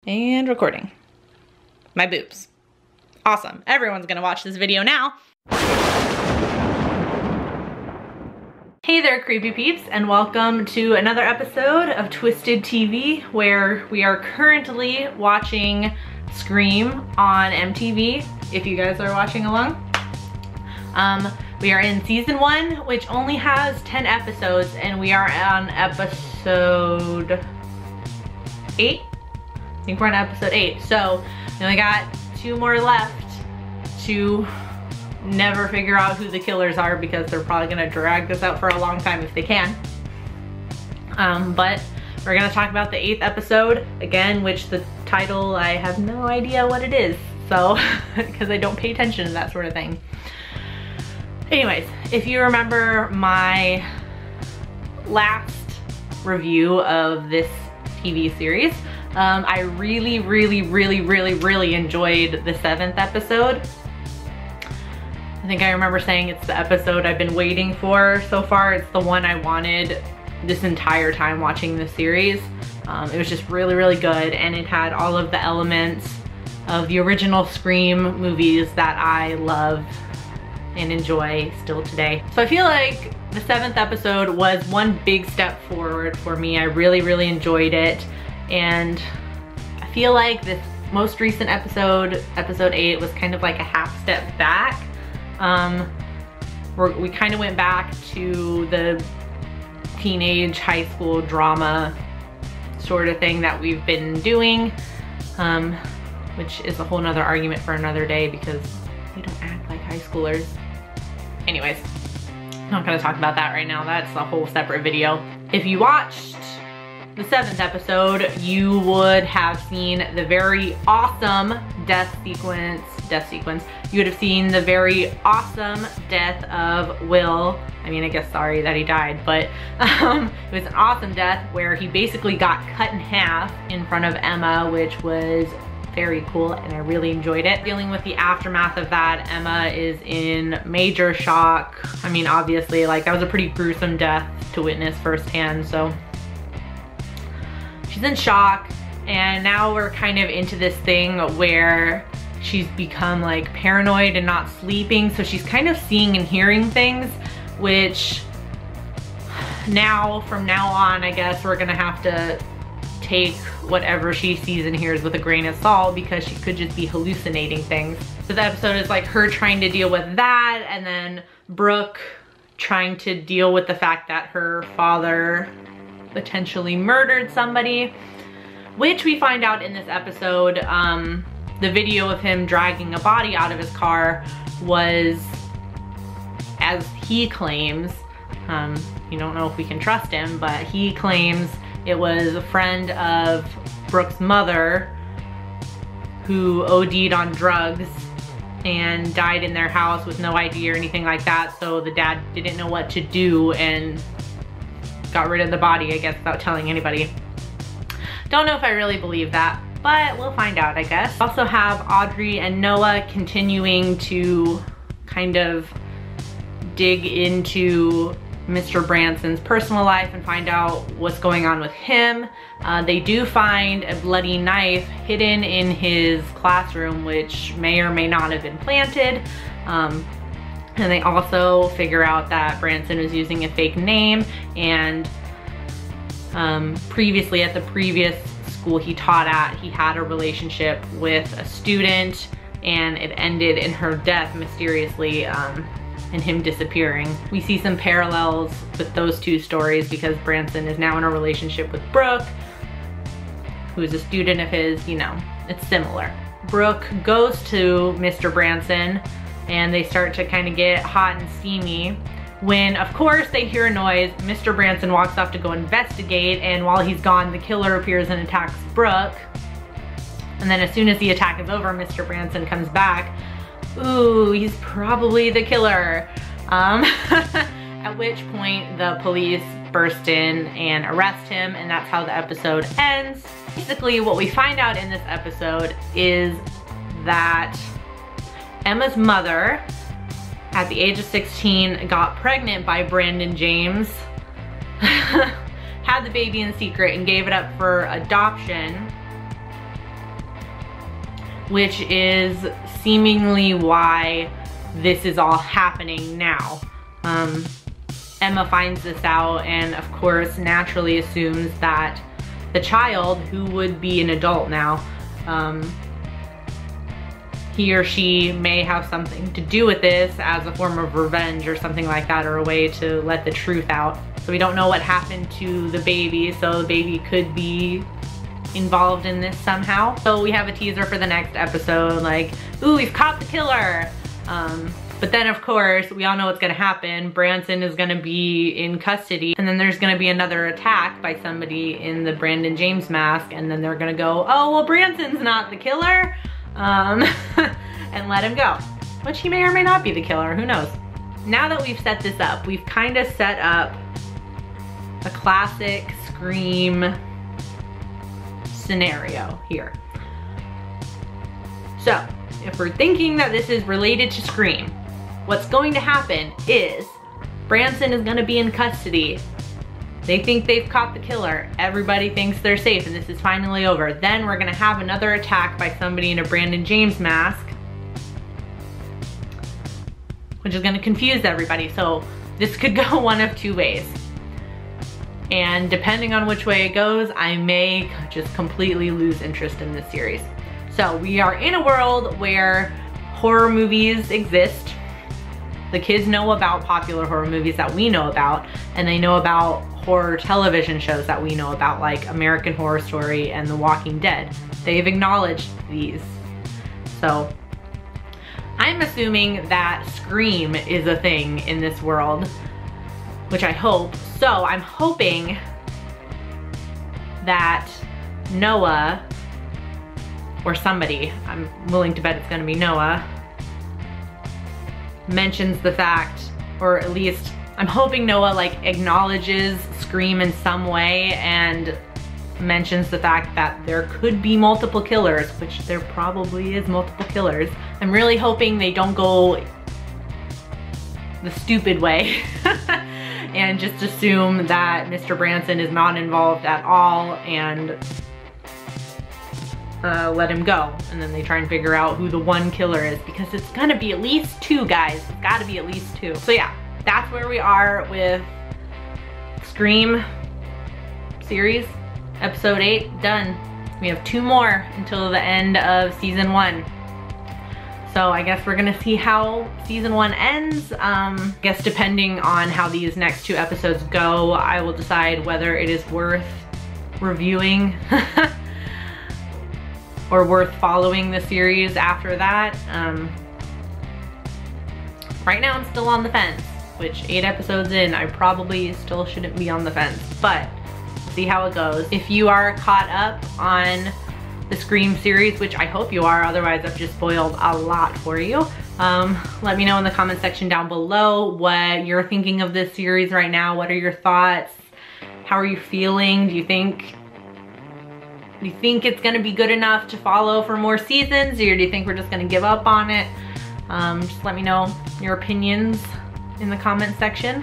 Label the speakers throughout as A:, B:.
A: And recording. My boobs. Awesome. Everyone's gonna watch this video now. Hey there, creepy peeps, and welcome to another episode of Twisted TV, where we are currently watching Scream on MTV, if you guys are watching along. We are in season 1, which only has 10 episodes, and we are on episode 8? I think we're on episode 8. So we only got 2 more left to never figure out who the killers are, because they're probably gonna drag this out for a long time if they can. But we're gonna talk about the 8th episode again, which the title, I have no idea what it is. So, because I don't pay attention to that sort of thing. Anyways, if you remember my last review of this TV series, I really enjoyed the 7th episode. I think I remember saying it's the episode I've been waiting for so far. It's the one I wanted this entire time watching the series. It was just really good, and it had all of the elements of the original Scream movies that I love and enjoy still today. So I feel like the 7th episode was one big step forward for me. I really enjoyed it. And I feel like this most recent episode, episode 8, was kind of like a half step back. We kind of went back to the teenage high school drama sort of thing that we've been doing, which is a whole nother argument for another day because they don't act like high schoolers. Anyways, I'm not gonna talk about that right now. That's a whole separate video. If you watched the 7th episode, you would have seen the very awesome death sequence. You would have seen the very awesome death of Will. I mean, I guess sorry that he died, but it was an awesome death where he basically got cut in half in front of Emma, which was very cool, and I really enjoyed it. Dealing with the aftermath of that, Emma is in major shock. I mean, obviously, like, that was a pretty gruesome death to witness firsthand, so she's in shock, and now we're kind of into this thing where she's become like paranoid and not sleeping, so she's kind of seeing and hearing things, which now, from now on, I guess we're gonna have to take whatever she sees and hears with a grain of salt, because she could just be hallucinating things. So the episode is like her trying to deal with that, and then Brooke trying to deal with the fact that her father potentially murdered somebody, which we find out in this episode. The video of him dragging a body out of his car was, as he claims, you don't know if we can trust him, but he claims it was a friend of Brooke's mother who OD'd on drugs and died in their house with no ID or anything like that, so the dad didn't know what to do and got rid of the body, I guess, without telling anybody. Don't know if I really believe that, but we'll find out, I guess. Also have Audrey and Noah continuing to kind of dig into Mr. Branson's personal life and find out what's going on with him. They do find a bloody knife hidden in his classroom, which may or may not have been planted. And they also figure out that Branson was using a fake name, and previously at the previous school he taught at, he had a relationship with a student, and it ended in her death mysteriously, and him disappearing. We see some parallels with those two stories because Branson is now in a relationship with Brooke, who is a student of his. You know, it's similar. Brooke goes to Mr. Branson, and they start to kind of get hot and steamy when, of course, they hear a noise. Mr. Branson walks off to go investigate, and while he's gone, the killer appears and attacks Brooke. And then as soon as the attack is over, Mr. Branson comes back. Ooh, he's probably the killer. At which point the police burst in and arrest him, and that's how the episode ends. Basically, what we find out in this episode is that Emma's mother, at the age of 16, got pregnant by Brandon James, had the baby in secret and gave it up for adoption. which is seemingly why this is all happening now. Emma finds this out and of course naturally assumes that the child, who would be an adult now, he or she may have something to do with this as a form of revenge or something like that, or a way to let the truth out. So we don't know what happened to the baby, so the baby could be involved in this somehow. So we have a teaser for the next episode, like, ooh, we've caught the killer. But then of course, we all know what's gonna happen. Branson is gonna be in custody, and then there's gonna be another attack by somebody in the Brandon James mask, and then they're gonna go, oh, well, Branson's not the killer, and let him go. Which he may or may not be the killer, who knows? Now that we've set this up, we've kind of set up a classic Scream scenario here. So, if we're thinking that this is related to Scream, what's going to happen is Branson is gonna be in custody. They think they've caught the killer. Everybody thinks they're safe and this is finally over. Then we're gonna have another attack by somebody in a Brandon James mask, which is gonna confuse everybody. So this could go one of two ways. And depending on which way it goes, I may just completely lose interest in this series. So we are in a world where horror movies exist. The kids know about popular horror movies that we know about, and they know about horror television shows that we know about, like American Horror Story and The Walking Dead. They've acknowledged these. So I'm assuming that Scream is a thing in this world, which I hope. So I'm hoping that Noah, or somebody, I'm willing to bet it's gonna be Noah, mentions the fact, or at least I'm hoping Noah like acknowledges Scream in some way and mentions the fact that there could be multiple killers, which there probably is multiple killers. I'm really hoping they don't go the stupid way and just assume that Mr. Branson is not involved at all and let him go. And then they try and figure out who the one killer is, because it's gonna be at least two, guys. It's gotta be at least two. So yeah, that's where we are with Scream series, episode 8, done. We have 2 more until the end of season 1. So I guess we're gonna see how season 1 ends. I guess depending on how these next 2 episodes go, I will decide whether it is worth reviewing or worth following the series after that. Right now I'm still on the fence, which 8 episodes in, I probably still shouldn't be on the fence, but see how it goes. If you are caught up on the Scream series, which I hope you are, otherwise I've just spoiled a lot for you. Let me know in the comment section down below what you're thinking of this series right now. What are your thoughts? How are you feeling? Do you think it's gonna be good enough to follow for more seasons, or do you think we're just gonna give up on it? Just let me know your opinions in the comment section.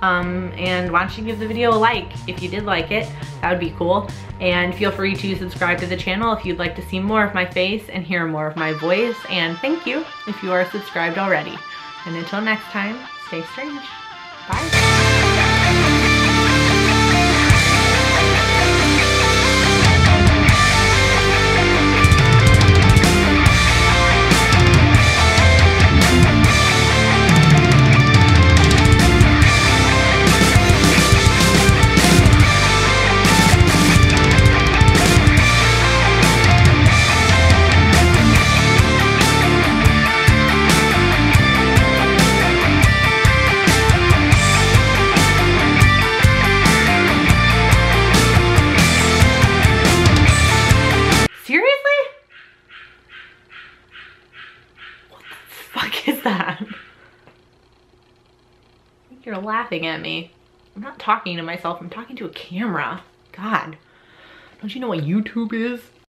A: And why don't you give the video a like if you did like it? That would be cool. And feel free to subscribe to the channel if you'd like to see more of my face and hear more of my voice. And thank you if you are subscribed already. And until next time, stay strange. Bye. You're laughing at me. I'm not talking to myself, I'm talking to a camera. God, don't you know what YouTube is?